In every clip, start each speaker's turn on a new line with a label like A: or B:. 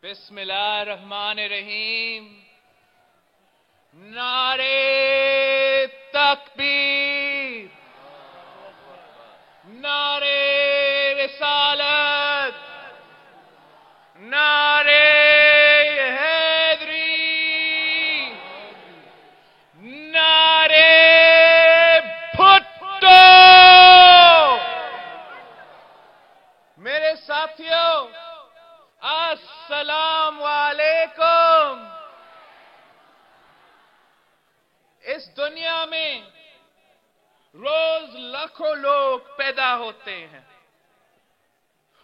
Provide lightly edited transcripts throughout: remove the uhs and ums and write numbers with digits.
A: بسم اللہ الرحمن الرحیم. نعرے تکبیر، نعرے رسالت، نعرے حیدری، نعرے بھٹو. میرے ساتھیوں، السلام علیکم. اس دنیا میں روز لاکھوں لوگ پیدا ہوتے ہیں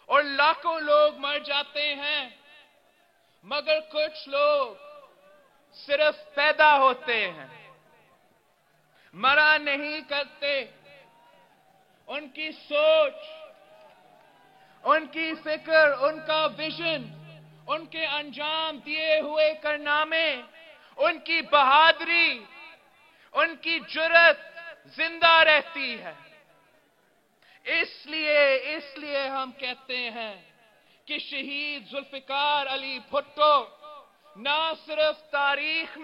A: اور لاکھوں لوگ مر جاتے ہیں، مگر کچھ لوگ صرف پیدا ہوتے ہیں، مرا نہیں کرتے. ان کی سوچ، ان کی فکر، ان کا ویژن، ان کے انجام دیے ہوئے کارنامے، ان کی بہادری، ان کی جرأت زندہ رہتی ہے. اس لیے ہم کہتے ہیں کہ شہید ذوالفقار علی بھٹو نہ صرف تاریخ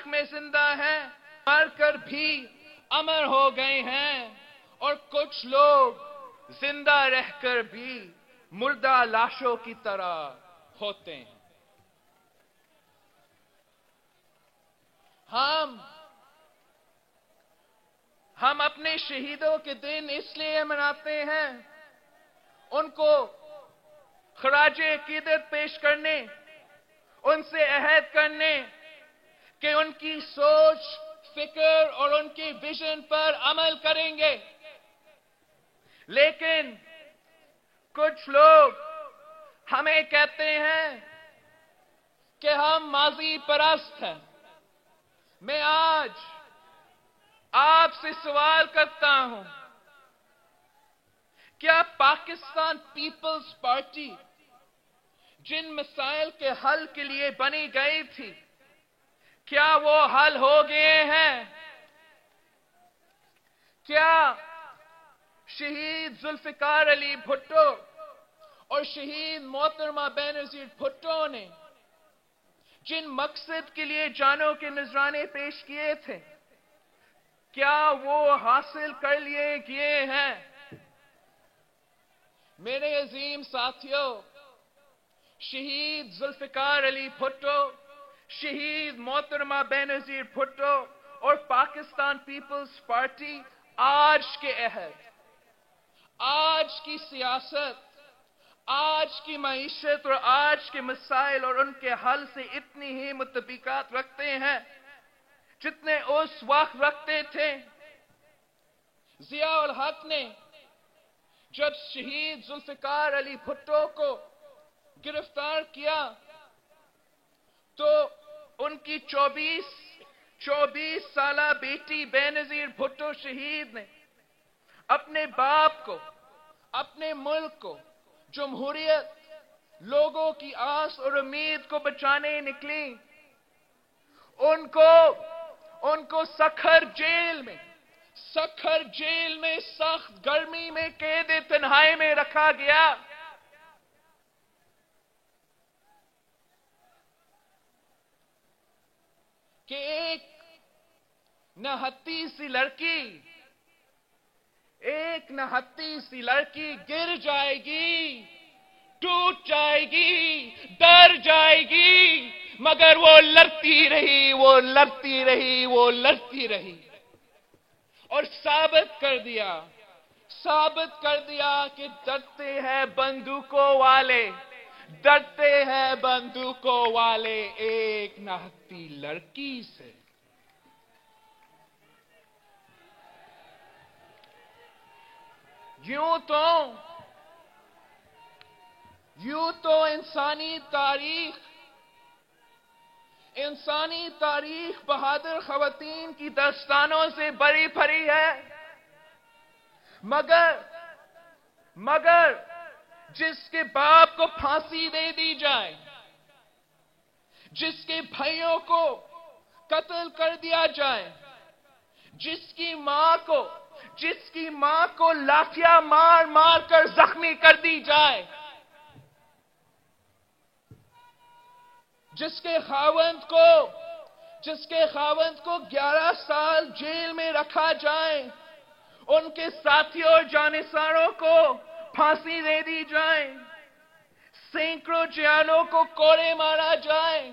A: میں زندہ ہیں، مر کر بھی امر ہو گئے ہیں. اور کچھ لوگ زندہ رہ کر بھی مردہ لاشوں کی طرح ہوتے ہیں. ہم اپنے شہیدوں کے دن اس لیے مناتے ہیں، ان کو خراج عقیدت پیش کرنے، ان سے عہد کرنے کہ ان کی سوچ، فکر اور ان کے ویژن پر عمل کریں گے. لیکن کچھ لوگ ہمیں کہتے ہیں کہ ہم ماضی پرست ہیں. میں آج آپ سے سوال کرتا ہوں، کیا پاکستان پیپلز پارٹی جن مسائل کے حل کے لیے بنی گئی تھی، کیا وہ حل ہو گئے ہیں؟ کیا شہید ذوالفقار علی بھٹو اور شہید محترمہ بینظیر بھٹو نے جن مقصد کے لیے جانوں کے نذرانے پیش کیے تھے، کیا وہ حاصل کر لیے گئے ہیں؟ میرے عظیم ساتھیوں، شہید ذوالفقار علی بھٹو، شہید محترمہ بینظیر بھٹو اور پاکستان پیپلز پارٹی آج کے عہد، آج کی سیاست، آج کی معیشت اور آج کے مسائل اور ان کے حل سے اتنی ہی مطابقت رکھتے ہیں جتنے اس وقت رکھتے تھے. ضیاء الحق نے جب شہید ذوالفقار علی بھٹو کو گرفتار کیا تو ان کی 24 سالہ بیٹی بینظیر بھٹو شہید نے اپنے باپ کو، اپنے ملک کو، جمہوریت، لوگوں کی آس اور امید کو بچانے نکلی. ان کو سکھر جیل میں سخت گرمی میں قید تنہائی میں رکھا گیا. کہ ایک نہتی سی لڑکی گر جائے گی، ٹوٹ جائے گی، ڈر جائے گی، مگر وہ لڑتی رہی اور ثابت کر دیا کہ ڈرتے ہیں بندوقوں والے ایک نہتی لڑکی سے. یوں تو انسانی تاریخ بہادر خواتین کی داستانوں سے بری بھری ہے، مگر جس کے باپ کو پھانسی دے دی جائے، جس کے بھائیوں کو قتل کر دیا جائے، جس کی ماں کو لاٹھیاں مار کر زخمی کر دی جائے، جس کے خاوند کو 11 سال جیل میں رکھا جائے، ان کے ساتھیوں اور جانساروں کو پھانسی دے دی جائے، سینکڑوں جیلوں کو کوڑے مارا جائے،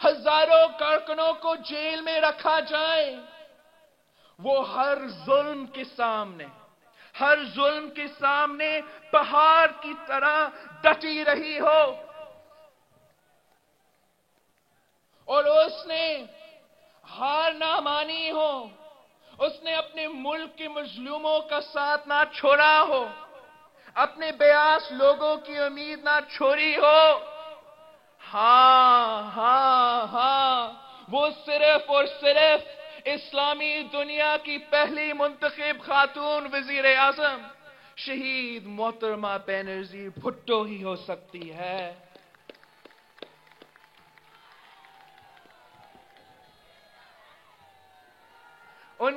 A: ہزاروں کارکنوں کو جیل میں رکھا جائے، وہ ہر ظلم کے سامنے پہاڑ کی طرح ڈٹی رہی ہو، اور اس نے ہار نہ مانی ہو، اس نے اپنے ملک کے مظلوموں کا ساتھ نہ چھوڑا ہو، اپنے بیاس لوگوں کی امید نہ چھوڑی ہو۔ ہاں، وہ صرف اور صرف اسلامی دنیا کی پہلی منتخب خاتون وزیر اعظم شہید محترمہ بینظیر بھٹو ہی ہو سکتی ہے۔ ان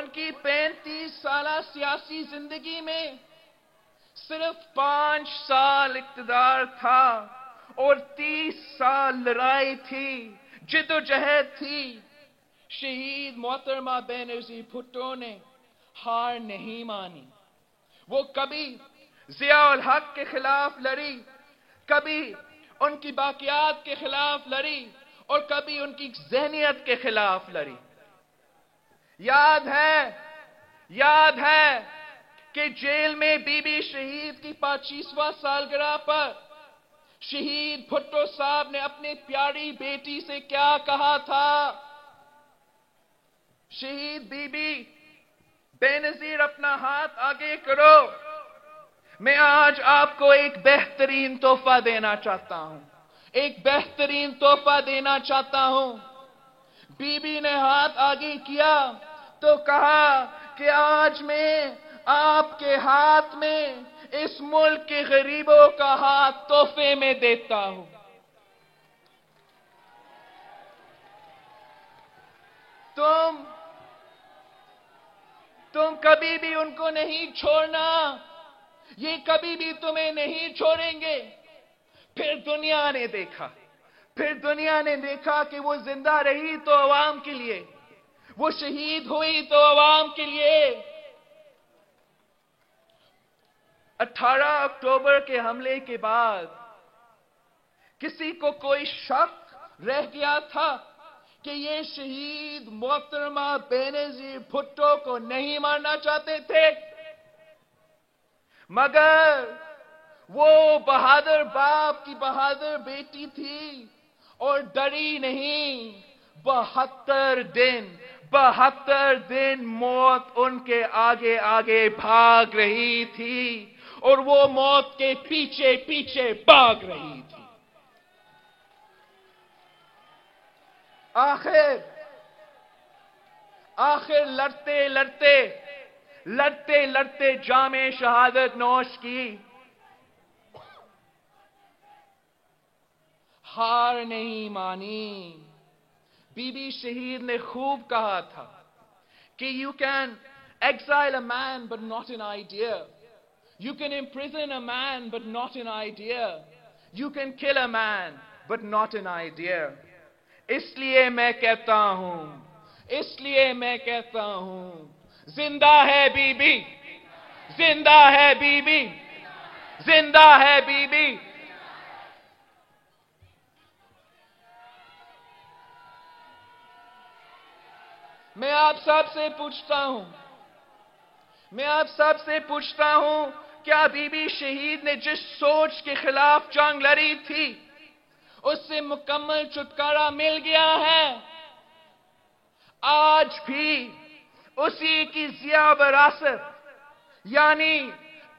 A: کی 35 سالہ سیاسی زندگی میں صرف 5 سال اقتدار تھا اور 30 سال لڑائی تھی، جد و جہد تھی۔ شہید محترمہ بینظیر بھٹو نے ہار نہیں مانی۔ وہ کبھی ضیاء الحق کے خلاف لڑی، کبھی ان کی باقیات کے خلاف لڑی، اور کبھی ان کی ذہنیت کے خلاف لڑی۔ یاد ہے کہ جیل میں بی بی شہید کی 25واں سالگرہ پر شہید بھٹو صاحب نے اپنی پیاری بیٹی سے کیا کہا تھا؟ شہید بی بی بینظیر، اپنا ہاتھ آگے کرو، میں آج آپ کو ایک بہترین تحفہ دینا چاہتا ہوں۔ بی بی نے ہاتھ آگے کیا تو کہا کہ آج میں آپ کے ہاتھ میں اس ملک کے غریبوں کا ہاتھ تحفے میں دیتا ہوں۔ تم کبھی بھی ان کو نہیں چھوڑنا، یہ کبھی بھی تمہیں نہیں چھوڑیں گے۔ پھر دنیا نے دیکھا کہ وہ زندہ رہی تو عوام کے لیے، وہ شہید ہوئی تو عوام کے لیے۔ 18 اکتوبر کے حملے کے بعد کسی کو کوئی شک رہ گیا تھا کہ یہ شہید محترمہ بینظیر بھٹو کو نہیں مارنا چاہتے تھے؟ مگر وہ بہادر باپ کی بہادر بیٹی تھی اور ڈری نہیں۔ 72 دن موت ان کے آگے آگے بھاگ رہی تھی اور وہ موت کے پیچھے پیچھے بھاگ رہی تھی۔ آخر لڑتے جام شہادت نوش کی۔ ہار نہیں مانی۔ بی بی شہید نے خوب کہا تھا کہ you can exile a man but not an idea. You can imprison a man but not an idea. You can kill a man but not an idea. اس لیے میں کہتا ہوں زندہ ہے بی بی، زندہ ہے بی بی، زندہ ہے بی بی۔ میں آپ سب سے پوچھتا ہوں کیا بی بی شہید نے جس سوچ کے خلاف جنگ لڑی تھی اس سے مکمل چھٹکارا مل گیا ہے؟ آج بھی اسی کی ضیاء وراثت یعنی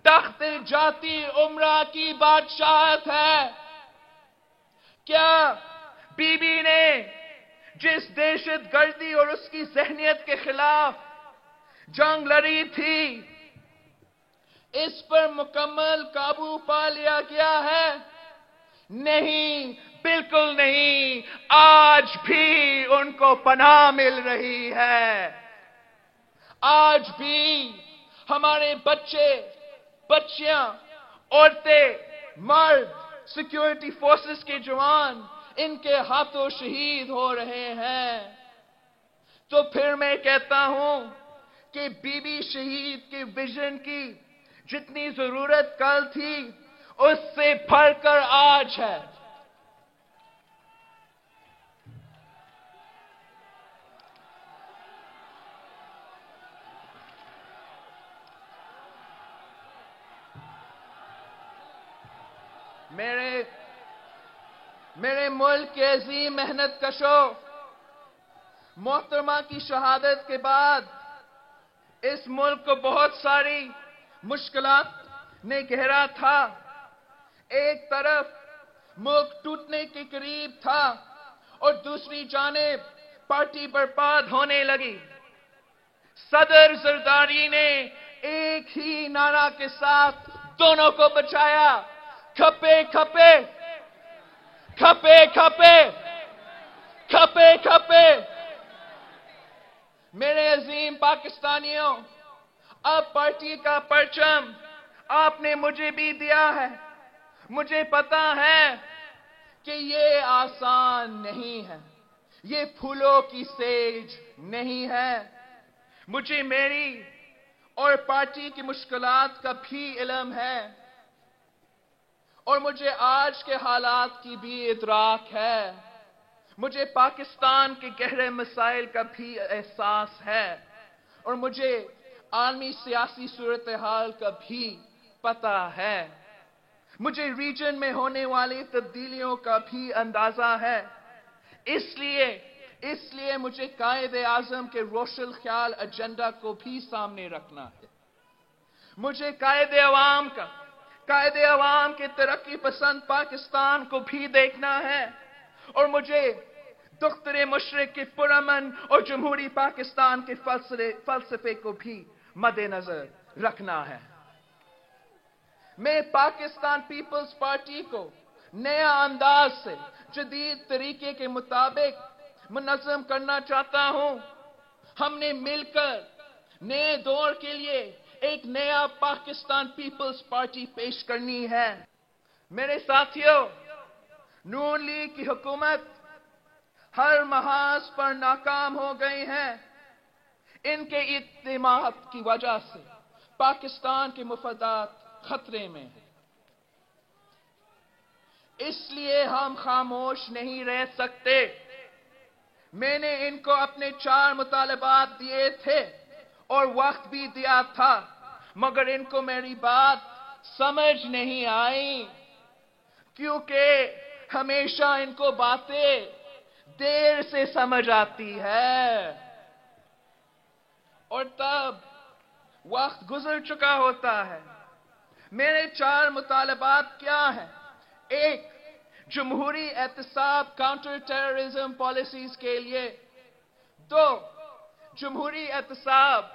A: تخت جاتی عمرہ کی بادشاہت ہے۔ کیا بی بی نے جس دہشت گردی اور اس کی ذہنیت کے خلاف جنگ لڑی تھی اس پر مکمل قابو پا لیا گیا ہے؟ نہیں، بالکل نہیں۔ آج بھی ان کو پناہ مل رہی ہے۔ آج بھی ہمارے بچے، بچیاں، عورتیں، مرد سیکیورٹی فورسز کے جوان ان کے ہاتھوں شہید ہو رہے ہیں، تو پھر میں کہتا ہوں کہ بی بی شہید کے ویژن کی جتنی ضرورت کل تھی اس سے بڑھ کر آج ہے۔ میرے ملک کے عظیم محنت کشوں، محترمہ کی شہادت کے بعد اس ملک کو بہت ساری مشکلات نے گھیرا تھا۔ ایک طرف ملک ٹوٹنے کے قریب تھا اور دوسری جانب پارٹی برباد ہونے لگی۔ صدر زرداری نے ایک ہی نعرہ کے ساتھ دونوں کو بچایا، کھپے کھپے کھپے کھپے کھپے کھپے۔ میرے عظیم پاکستانیوں، اب پارٹی کا پرچم آپ نے مجھے بھی دیا ہے۔ مجھے پتا ہے کہ یہ آسان نہیں ہے، یہ پھولوں کی سیج نہیں ہے۔ مجھے میری اور پارٹی کی مشکلات کا بھی علم ہے، اور مجھے آج کے حالات کی بھی ادراک ہے۔ مجھے پاکستان کے گہرے مسائل کا بھی احساس ہے، اور مجھے عالمی سیاسی صورتحال کا بھی پتہ ہے۔ مجھے ریجن میں ہونے والی تبدیلیوں کا بھی اندازہ ہے۔ اس لیے مجھے قائد اعظم کے روشن خیال ایجنڈا کو بھی سامنے رکھنا ہے۔ مجھے قائد عوام کے ترقی پسند پاکستان کو بھی دیکھنا ہے، اور مجھے دختر مشرق کے پرامن اور جمہوری پاکستان کے فلسفے کو بھی مد نظر رکھنا ہے۔ میں پاکستان پیپلز پارٹی کو نیا انداز سے جدید طریقے کے مطابق منظم کرنا چاہتا ہوں۔ ہم نے مل کر نئے دور کے لیے ایک نیا پاکستان پیپلز پارٹی پیش کرنی ہے۔ میرے ساتھیوں، نون لیگ کی حکومت ہر محاذ پر ناکام ہو گئی ہے۔ ان کے اقدامات کی وجہ سے پاکستان کے مفادات خطرے میں ہیں۔ اس لیے ہم خاموش نہیں رہ سکتے۔ میں نے ان کو اپنے 4 مطالبات دیے تھے اور وقت بھی دیا تھا، مگر ان کو میری بات سمجھ نہیں آئی، کیونکہ ہمیشہ ان کو باتیں دیر سے سمجھ آتی ہے، اور تب وقت گزر چکا ہوتا ہے۔ میرے 4 مطالبات کیا ہیں؟ 1. جمہوری احتساب کاؤنٹر ٹیررزم پالیسیز کے لیے۔ 2. جمہوری احتساب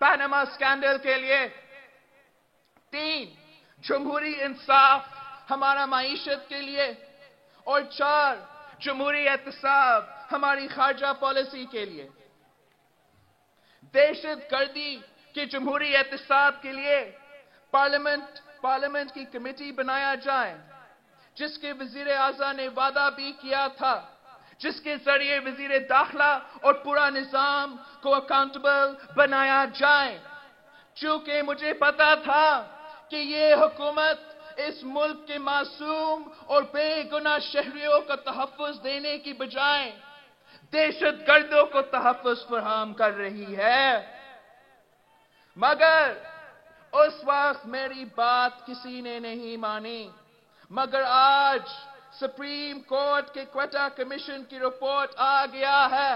A: پاناما اسکینڈل کے لیے۔ 3. جمہوری انصاف ہمارا معیشت کے لیے۔ اور 4. جمہوری احتساب ہماری خارجہ پالیسی کے لیے۔ دہشت گردی کے جمہوری احتساب کے لیے پارلیمنٹ کی کمیٹی بنایا جائے، جس کے وزیر اعظم نے وعدہ بھی کیا تھا، جس کے ذریعے وزیر داخلہ اور پورا نظام کو اکاؤنٹیبل بنایا جائے۔ چونکہ مجھے پتا تھا کہ یہ حکومت اس ملک کے معصوم اور بے گناہ شہریوں کا تحفظ دینے کی بجائے دہشت گردوں کو تحفظ فراہم کر رہی ہے۔ مگر اس وقت میری بات کسی نے نہیں مانی، مگر آج سپریم کورٹ کے کوئٹہ کمیشن کی رپورٹ آ گیا ہے۔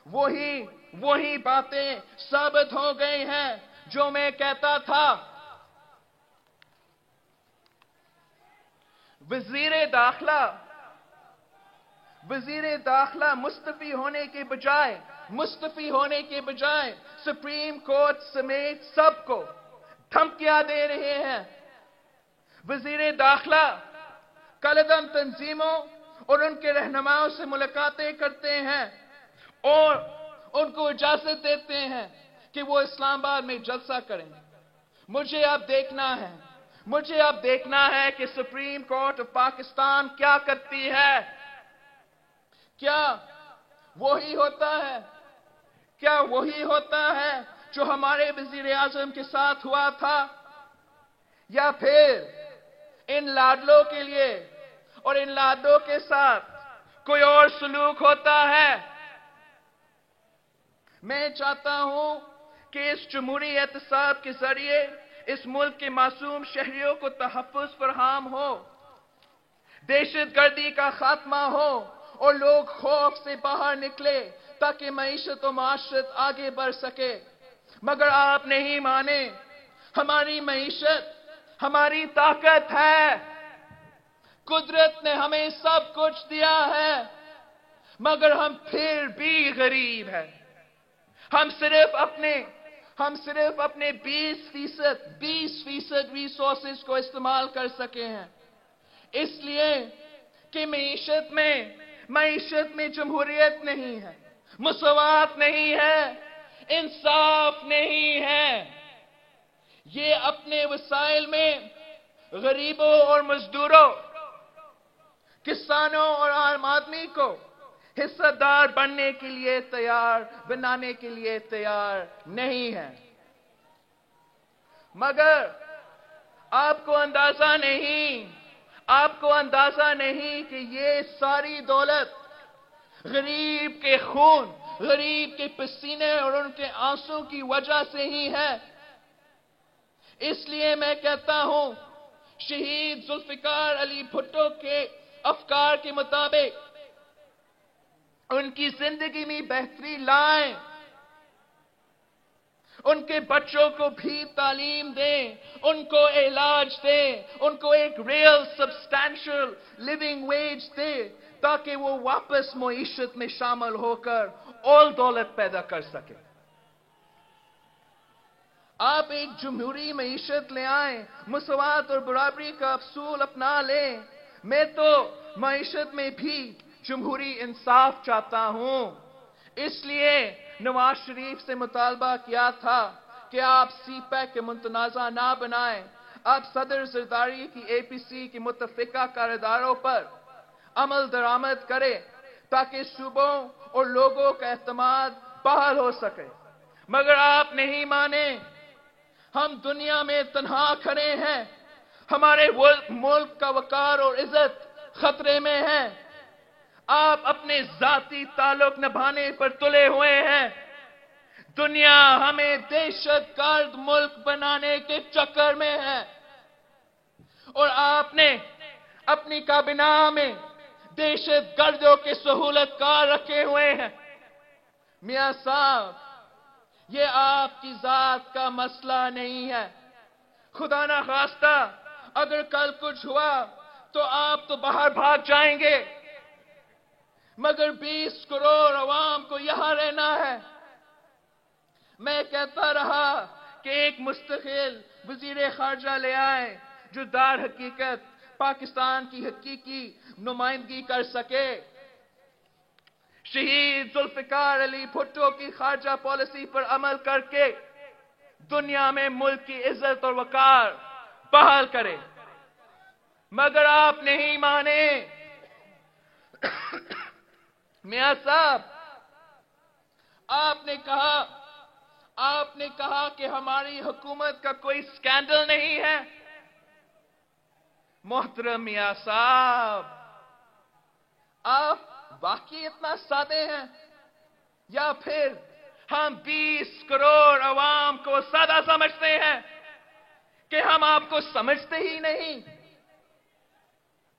A: وہی باتیں ثابت ہو گئی ہیں جو میں کہتا تھا۔ وزیر داخلہ مستعفی ہونے کے بجائے سپریم کورٹ سمیت سب کو دھمکیاں دے رہے ہیں۔ وزیر داخلہ کالعدم تنظیموں اور ان کے رہنماؤں سے ملاقاتیں کرتے ہیں اور ان کو اجازت دیتے ہیں کہ وہ اسلام آباد میں جلسہ کریں۔ مجھے اب دیکھنا ہے مجھے اب دیکھنا ہے کہ سپریم کورٹ آف پاکستان کیا کرتی ہے. کیا وہی ہوتا ہے؟ کیا وہی ہوتا ہے جو ہمارے وزیر اعظم کے ساتھ ہوا تھا؟ یا پھر ان لاڈلوں کے لیے اور ان لاڈلوں کے ساتھ کوئی اور سلوک ہوتا ہے؟ میں چاہتا ہوں کہ اس جمہوری احتساب کے ذریعے اس ملک کے معصوم شہریوں کو تحفظ فراہم ہو، دہشت گردی کا خاتمہ ہو اور لوگ خوف سے باہر نکلے تاکہ معیشت و معاشرت آگے بڑھ سکے. مگر آپ نہیں مانے. ہماری معیشت ہماری طاقت ہے. قدرت نے ہمیں سب کچھ دیا ہے، مگر ہم پھر بھی غریب ہیں. ہم صرف اپنے 20% ریسورسز کو استعمال کر سکے ہیں. اس لیے کہ معیشت میں جمہوریت نہیں ہے، مساوات نہیں ہے، انصاف نہیں ہے. یہ اپنے وسائل میں غریبوں اور مزدوروں، کسانوں اور عام آدمی کو حصہ دار بنانے کے لیے تیار نہیں ہے. مگر آپ کو اندازہ نہیں کہ یہ ساری دولت غریب کے خون، غریب کے پسینے اور ان کے آنسوں کی وجہ سے ہی ہے. اس لیے میں کہتا ہوں، شہید ذوالفقار علی بھٹو کے افکار کے مطابق ان کی زندگی میں بہتری لائیں، ان کے بچوں کو بھی تعلیم دیں، ان کو علاج دیں، ان کو ایک ریئل سبسٹینشل لیونگ ویج دیں تاکہ وہ واپس معیشت میں شامل ہو کر اور دولت پیدا کر سکیں. آپ ایک جمہوری معیشت لے آئیں، مساوات اور برابری کا اصول اپنا لیں. میں تو معیشت میں بھی جمہوری انصاف چاہتا ہوں. اس لیے نواز شریف سے مطالبہ کیا تھا کہ آپ سی پیک کے متنازع نہ بنائیں. آپ صدر زرداری کی اے پی سی کی متفقہ قراردادوں پر عمل درآمد کریں تاکہ صوبوں اور لوگوں کا اعتماد بحال ہو سکے. مگر آپ نہیں مانے. ہم دنیا میں تنہا کھڑے ہیں. ہمارے ملک کا وقار اور عزت خطرے میں ہے. آپ اپنے ذاتی تعلق نبھانے پر تلے ہوئے ہیں. دنیا ہمیں دہشت گرد ملک بنانے کے چکر میں ہے، اور آپ نے اپنی کابینہ میں دہشت گردوں کے سہولت کار رکھے ہوئے ہیں. میاں صاحب، یہ آپ کی ذات کا مسئلہ نہیں ہے. خدا نہ خواستہ اگر کل کچھ ہوا تو آپ تو باہر بھاگ جائیں گے، مگر 20 کروڑ عوام کو یہاں رہنا ہے. میں کہتا رہا کہ ایک مستقل وزیر خارجہ لے آئیں جو در حقیقت پاکستان کی حقیقی نمائندگی کر سکے. شہید ذوالفقار علی بھٹو کی خارجہ پالیسی پر عمل کر کے دنیا میں ملک کی عزت اور وقار بحال کرے. مگر آپ نہیں مانے. میاں صاحب، آپ نے کہا کہ ہماری حکومت کا کوئی سکینڈل نہیں ہے. محترم میاں صاحب، آپ واقعی اتنا سادے ہیں، یا پھر ہم 20 کروڑ عوام کو سادہ سمجھتے ہیں کہ ہم آپ کو سمجھتے ہی نہیں؟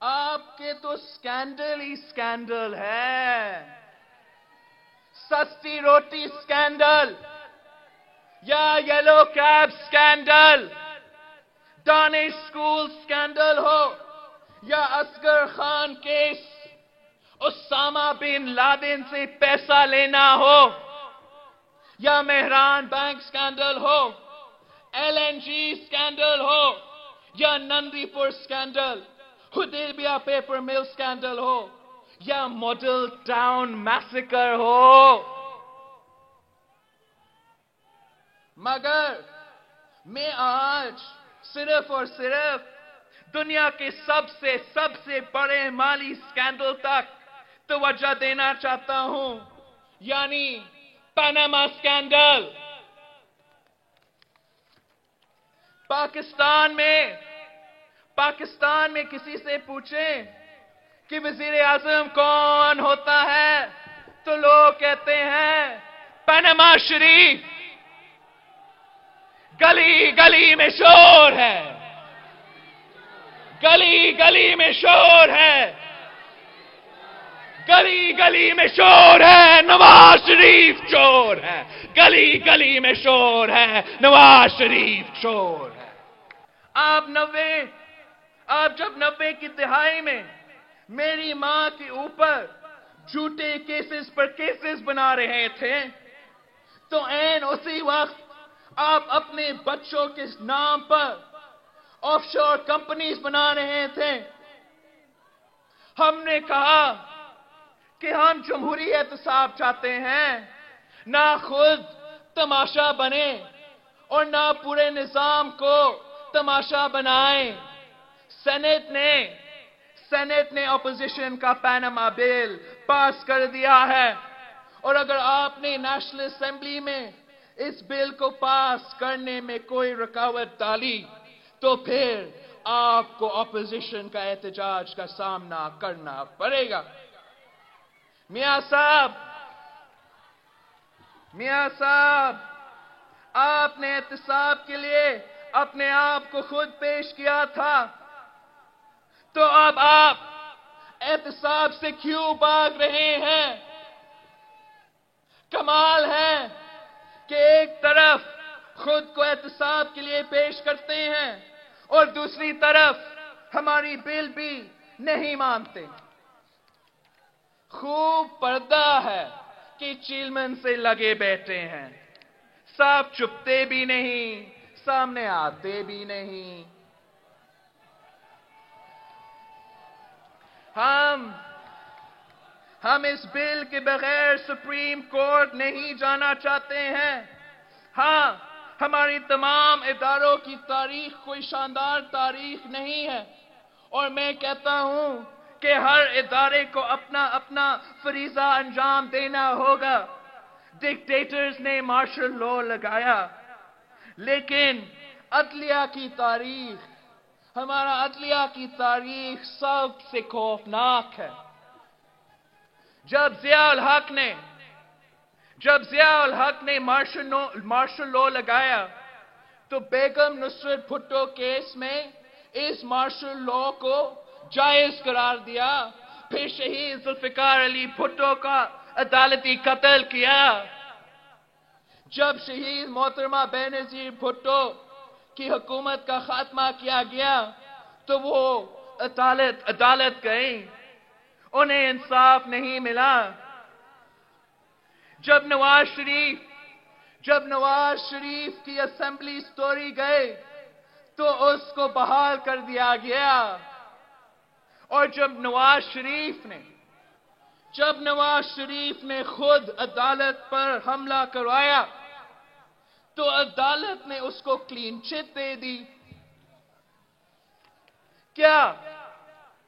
A: آپ کے تو سکینڈل ہی سکینڈل ہے. سستی روٹی سکینڈل، یا yellow cab scandal, Danish school scandal ہو، یا اصغر خان کیس، اسامہ بن لادن سے پیسہ لینا ہو، یا مہران بینک سکینڈل ہو، LNG سکینڈل ہو، یا Nandipur scandal, Hudaibiya paper mill scandal ہو، یا ماڈل ٹاؤن میسیکر ہو. مگر میں آج صرف اور صرف دنیا کے سب سے بڑے مالی سکینڈل تک توجہ دینا چاہتا ہوں، یعنی پاناما سکینڈل۔ پاکستان میں کسی سے پوچھیں کہ وزیر اعظم کون ہوتا ہے تو لوگ کہتے ہیں پاناما شریف۔ گلی گلی میں شور ہے، گلی گلی میں شور ہے، گلی گلی میں شور ہے، نواز شریف چور ہے، گلی گلی میں شور ہے، نواز شریف چور ہے۔ آپ جب 90 کی دہائی میں میری ماں کے اوپر جھوٹے کیسز پر کیسز بنا رہے تھے تو عین اسی وقت آپ اپنے بچوں کے نام پر آف شور کمپنیز بنا رہے تھے۔ ہم نے کہا کہ ہم جمہوری احتساب چاہتے ہیں، نہ خود تماشا بنے اور نہ پورے نظام کو تماشا بنائیں۔ سینٹ نے اپوزیشن کا پاناما بل پاس کر دیا ہے، اور اگر آپ نے نیشنل اسمبلی میں اس بل کو پاس کرنے میں کوئی رکاوٹ ڈالی تو پھر آپ کو اپوزیشن کا احتجاج کا سامنا کرنا پڑے گا۔ میاں صاحب، آپ نے احتساب کے لیے اپنے آپ کو خود پیش کیا تھا، تو اب آپ احتساب سے کیوں بھاگ رہے ہیں؟ کمال ہے کہ ایک طرف خود کو احتساب کے لیے پیش کرتے ہیں اور دوسری طرف ہماری بل بھی نہیں مانتے۔ خوب پردہ ہے کہ چیلمن سے لگے بیٹھے ہیں، صاف چھپتے بھی نہیں، سامنے آتے بھی نہیں۔ ہم اس بل کے بغیر سپریم کورٹ نہیں جانا چاہتے ہیں۔ ہاں، ہماری تمام اداروں کی تاریخ کوئی شاندار تاریخ نہیں ہے، اور میں کہتا ہوں کہ ہر ادارے کو اپنا اپنا فریضہ انجام دینا ہوگا۔ ڈکٹیٹرز نے مارشل لا لگایا، لیکن عدلیہ کی تاریخ، ہمارا عدلیہ کی تاریخ سب سے خوفناک ہے۔ جب ضیاء الحق نے مارشل لا لگایا تو بیگم نصرت بھٹو کیس میں اس مارشل لا کو جائز قرار دیا، پھر شہید ذوالفقار علی بھٹو کا عدالتی قتل کیا۔ جب شہید محترمہ بینظیر بھٹو کی حکومت کا خاتمہ کیا گیا تو وہ عدالت گئیں، انہیں انصاف نہیں ملا۔ جب نواز شریف کی اسمبلی سٹوری گئے تو اس کو بحال کر دیا گیا، اور جب نواز شریف نے خود عدالت پر حملہ کروایا تو عدالت نے اس کو کلین چٹ دے دی۔ کیا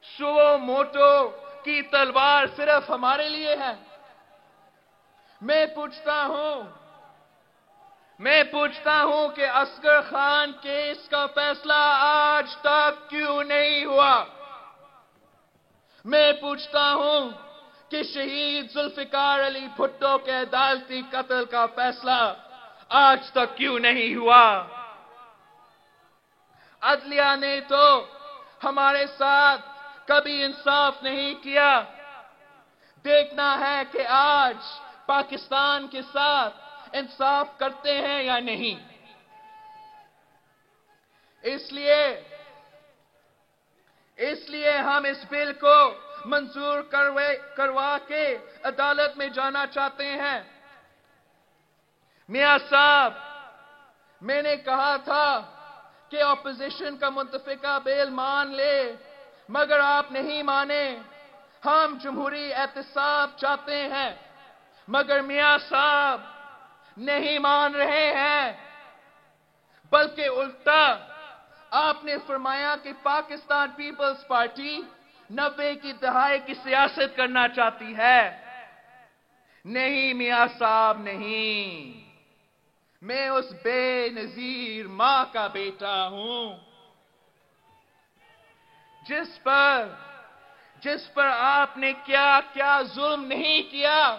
A: سو موٹو کی تلوار صرف ہمارے لیے ہے؟ میں پوچھتا ہوں کہ اصغر خان کیس کا فیصلہ آج تک کیوں نہیں ہوا؟ میں پوچھتا ہوں کہ شہید ذوالفقار علی بھٹو کے عدالتی قتل کا فیصلہ آج تک کیوں نہیں ہوا؟ عدلیہ نے تو ہمارے ساتھ کبھی انصاف نہیں کیا۔ دیکھنا ہے کہ آج پاکستان کے ساتھ انصاف کرتے ہیں یا نہیں۔ اس لیے ہم اس بل کو منظور کروا کے عدالت میں جانا چاہتے ہیں۔ میاں صاحب، میں نے کہا تھا کہ اپوزیشن کا متفقہ بل مان لے، مگر آپ نہیں مانے۔ ہم جمہوری احتساب چاہتے ہیں، مگر میاں صاحب نہیں مان رہے ہیں، بلکہ الٹا آپ نے فرمایا کہ پاکستان پیپلز پارٹی 90 کی دہائی کی سیاست کرنا چاہتی ہے. نہیں میاں صاحب نہیں. میں اس بے نظیر ماں کا بیٹا ہوں جس پر آپ نے کیا ظلم نہیں کیا.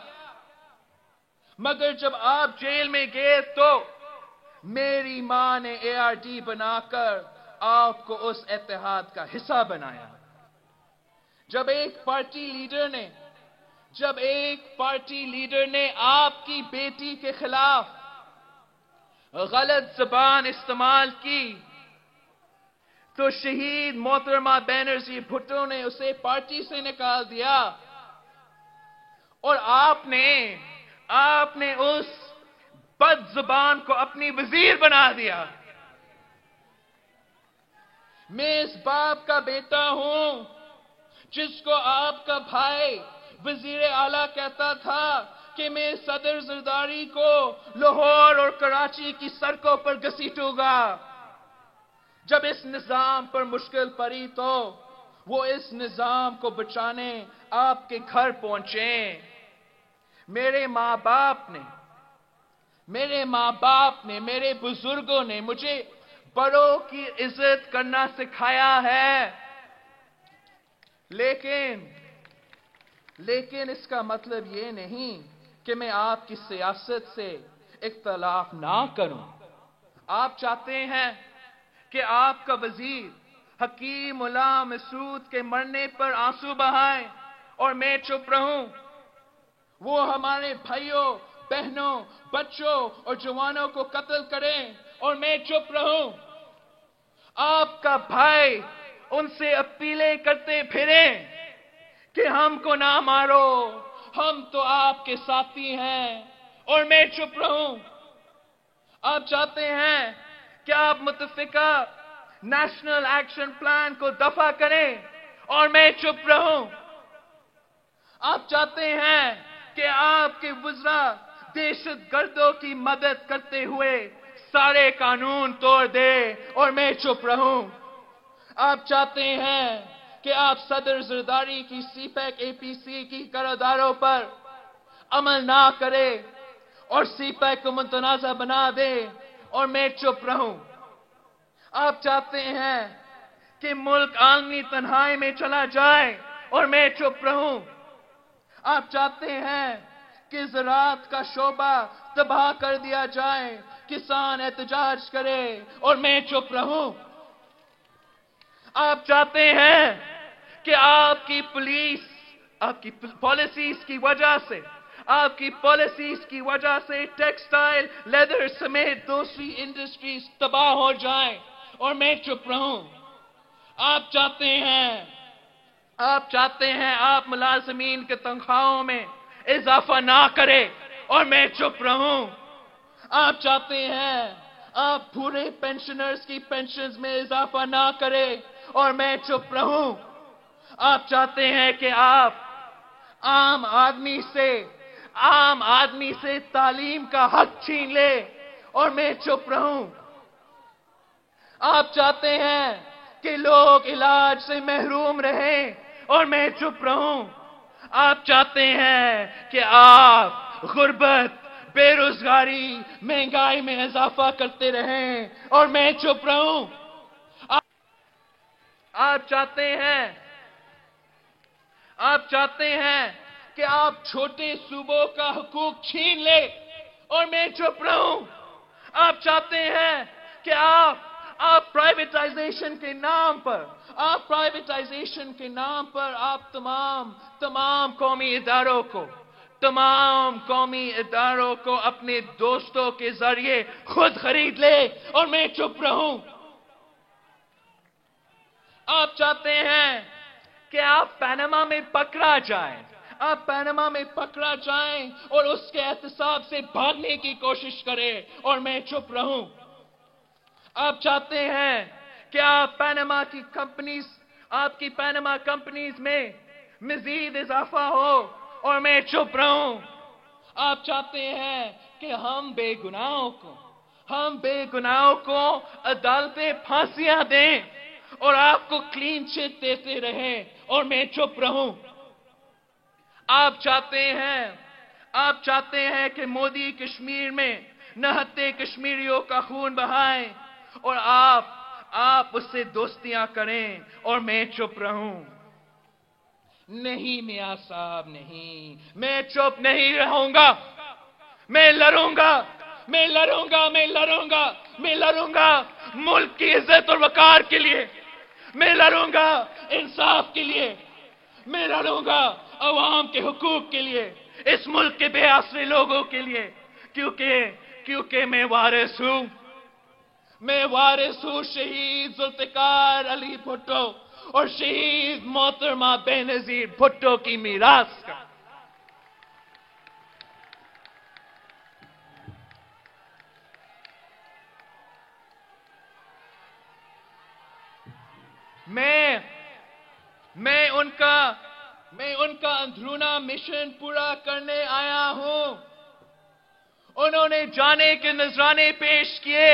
A: مگر جب آپ جیل میں گئے تو میری ماں نے ARD بنا کر آپ کو اس اتحاد کا حصہ بنایا. جب ایک پارٹی لیڈر نے آپ کی بیٹی کے خلاف غلط زبان استعمال کی تو شہید محترمہ بینرجی بھٹو نے اسے پارٹی سے نکال دیا اور آپ نے اس بد زبان کو اپنی وزیر بنا دیا. میں اس باپ کا بیٹا ہوں جس کو آپ کا بھائی وزیر اعلیٰ کہتا تھا کہ میں صدر زرداری کو لاہور اور کراچی کی سڑکوں پر گھسیٹوں گا. جب اس نظام پر مشکل پڑی تو وہ اس نظام کو بچانے آپ کے گھر پہنچے. میرے ماں باپ نے میرے بزرگوں نے مجھے بڑوں کی عزت کرنا سکھایا ہے. لیکن اس کا مطلب یہ نہیں کہ میں آپ کی سیاست سے اختلاف نہ کروں. آپ چاہتے ہیں کہ آپ کا وزیر حکیم ملا مسعود کے مرنے پر آنسو بہائے اور میں چپ رہوں. وہ ہمارے بھائیوں، بہنوں، بچوں اور جوانوں کو قتل کریں اور میں چپ رہوں. آپ کا بھائی ان سے اپیلیں کرتے پھرے کہ ہم کو نہ مارو، ہم تو آپ کے ساتھی ہیں اور میں چپ رہوں. آپ چاہتے ہیں کہ آپ متفقہ نیشنل ایکشن پلان کو دفع کریں اور میں چپ رہوں. آپ چاہتے ہیں کہ آپ کے وزراء دہشت گردوں کی مدد کرتے ہوئے سارے قانون توڑ دے اور میں چپ رہوں. آپ چاہتے ہیں کہ آپ صدر زرداری کی CPEC APC کی قراردادوں پر عمل نہ کرے اور CPEC کو متنازع بنا دے اور میں چپ رہوں. آپ چاہتے ہیں کہ ملک عالمی تنہائی میں چلا جائے اور میں چپ رہوں. آپ چاہتے ہیں کہ زراعت کا شعبہ تباہ کر دیا جائے، کسان احتجاج کرے اور میں چپ رہوں. آپ چاہتے ہیں کہ آپ کی پالیسیز کی وجہ سے ٹیکسٹائل، لیدر سمیت دوسری انڈسٹریز تباہ ہو جائیں اور میں چپ رہوں. آپ چاہتے ہیں آپ ملازمین کے تنخواہوں میں اضافہ نہ کرے اور میں چپ رہوں. آپ چاہتے ہیں آپ پورے پینشنرز کی پینشنز میں اضافہ نہ کرے اور میں چپ رہوں. آپ چاہتے ہیں کہ آپ عام آدمی سے تعلیم کا حق چھین لے اور میں چپ رہوں. آپ چاہتے ہیں کہ لوگ علاج سے محروم رہیں اور میں چپ رہوں. آپ چاہتے ہیں کہ آپ غربت، بے روزگاری، مہنگائی میں اضافہ کرتے رہیں اور میں چپ رہوں. آپ چاہتے ہیں کہ آپ چھوٹے صوبوں کا حقوق چھین لے اور میں چپ رہوں. آپ چاہتے ہیں کہ آپ پرائیویٹائزیشن کے نام پر آپ تمام قومی اداروں کو اپنے دوستوں کے ذریعے خود خرید لے اور میں چپ رہوں. آپ چاہتے ہیں کہ آپ پاناما میں پکڑا جائیں اور اس کے احتساب سے بھاگنے کی کوشش کریں اور میں چپ رہوں. آپ چاہتے ہیں کہ آپ کی پاناما کمپنیز میں مزید اضافہ ہو اور میں چپ رہوں. آپ چاہتے ہیں کہ ہم بے گناہوں ہم بے گناہوں کو عدالتیں پھانسیاں دیں اور آپ کو کلین چٹ دیتے رہیں اور میں چپ رہوں؟ آپ چاہتے ہیں کہ مودی کشمیر میں نہتے کشمیریوں کا خون بہائیں اور آپ اس سے دوستیاں کریں اور میں چپ رہوں؟ نہیں میاں صاحب، نہیں، میں چپ نہیں رہوں گا۔ میں لڑوں گا ملک کی عزت اور وقار کے لیے، میں لڑوں گا انصاف کے لیے، میں لڑوں گا عوام کے حقوق کے لیے، اس ملک کے بے آسرے لوگوں کے لیے، کیونکہ میں وارث ہوں شہید ذوالفقار علی بھٹو اور شہید محترمہ بینظیر بھٹو کی میراث کا۔ میں ان کا اندرونہ مشن پورا کرنے آیا ہوں۔ انہوں نے جانے کے نذرانے پیش کیے،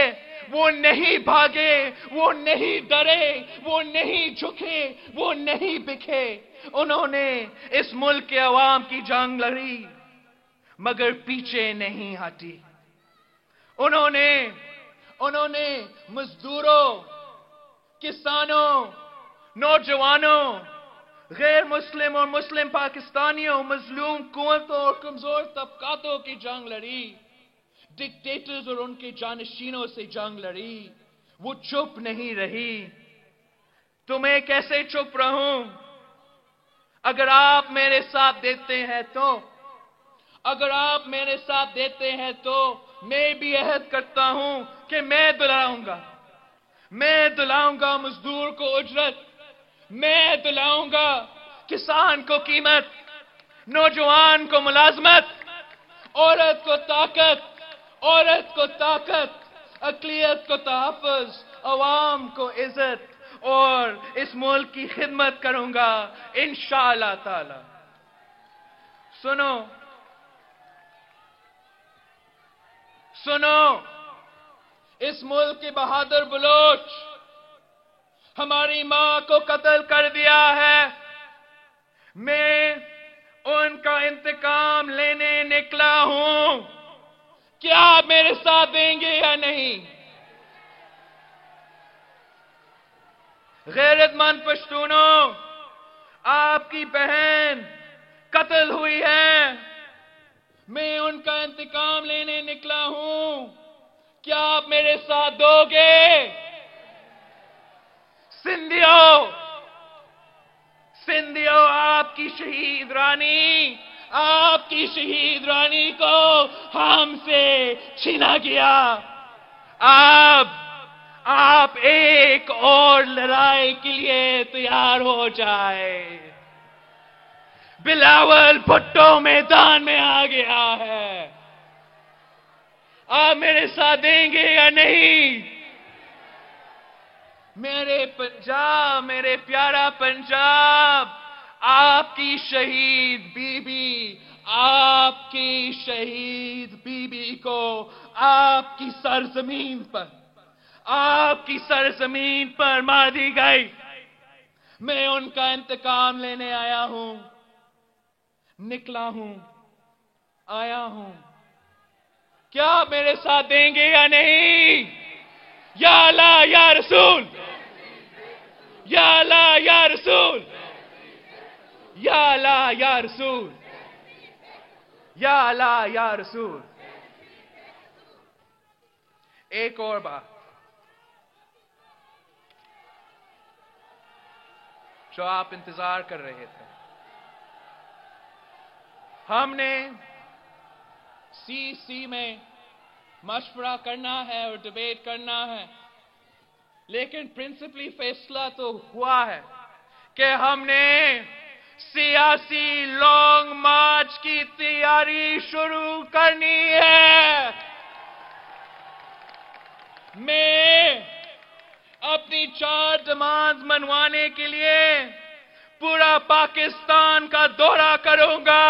A: وہ نہیں بھاگے، وہ نہیں ڈرے، وہ نہیں جھکے، وہ نہیں بکے۔ انہوں نے اس ملک کے عوام کی جنگ لڑی مگر پیچھے نہیں ہٹی۔ انہوں نے مزدوروں، کسانوں، نوجوانوں، غیر مسلم اور مسلم پاکستانیوں، مظلوم قوتوں اور کمزور طبقاتوں کی جنگ لڑی، ڈکٹیٹرز اور ان کے جانشینوں سے جنگ لڑی۔ وہ چپ نہیں رہی۔ تو میں کیسے چپ رہوں؟ اگر آپ میرے ساتھ دیتے ہیں تو میں بھی عہد کرتا ہوں کہ میں دلاؤں گا مزدور کو اجرت، میں دلاؤں گا کسان کو قیمت، نوجوان کو ملازمت، عورت کو طاقت، اقلیت کو تحفظ، عوام کو عزت اور اس ملک کی خدمت کروں گا انشاءاللہ تعالی۔ سنو، اس ملک کے بہادر بلوچ ہماری ماں کو قتل کر دیا ہے۔ میں ان کا انتقام لینے نکلا ہوں۔ کیا آپ میرے ساتھ دیں گے یا نہیں؟ غیرت مند پشتونوں، آپ کی بہن قتل ہوئی ہے، میں ان کا انتقام لینے نکلا ہوں۔ کیا آپ میرے ساتھ دو گے؟ سندھیو، آپ کی شہید رانی کو ہم سے چھینا گیا۔ آپ ایک اور لڑائی کے لیے تیار ہو جائے۔ بلاول بھٹو میدان میں آ گیا ہے۔ آپ میرے ساتھ دیں گے یا نہیں؟ میرے پنجاب، میرے پیارا پنجاب، آپ کی شہید بی بی کو آپ کی سرزمین پر مار دی گئی۔ میں ان کا انتقام لینے آیا ہوں، نکلا ہوں، آیا ہوں۔ کیا آپ میرے ساتھ دیں گے یا نہیں؟ یا اللہ یا رسول، یا اللہ یا رسول، یا اللہ یا رسول، یا اللہ یا رسول۔ ایک اور بات جو آپ انتظار کر رہے تھے، ہم نے سی میں مشورہ کرنا ہے اور ڈیبیٹ کرنا ہے، لیکن پرنسپلی فیصلہ تو ہوا ہے کہ ہم نے سیاسی لانگ مارچ کی تیاری شروع کرنی ہے۔ میں اپنی 4 ڈیمانڈز منوانے کے لیے پورا پاکستان کا دورہ کروں گا۔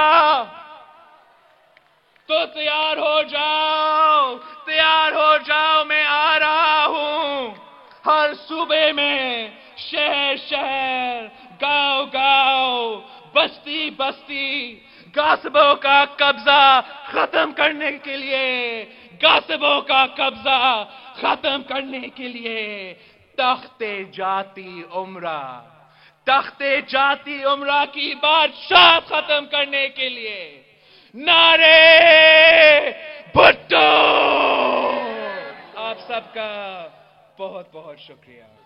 A: تو تیار ہو جاؤ، تیار ہو جاؤ، میں آ رہا ہوں۔ ہر صوبے میں، شہر شہر، گاؤں گاؤں، بستی بستی، غاصبوں کا قبضہ ختم کرنے کے لیے، غاصبوں کا قبضہ ختم کرنے کے لیے تخت جاتی عمرہ، تخت جاتی عمرہ کی بادشاہ ختم کرنے کے لیے نعرے بھٹو! آپ سب کا بہت بہت شکریہ۔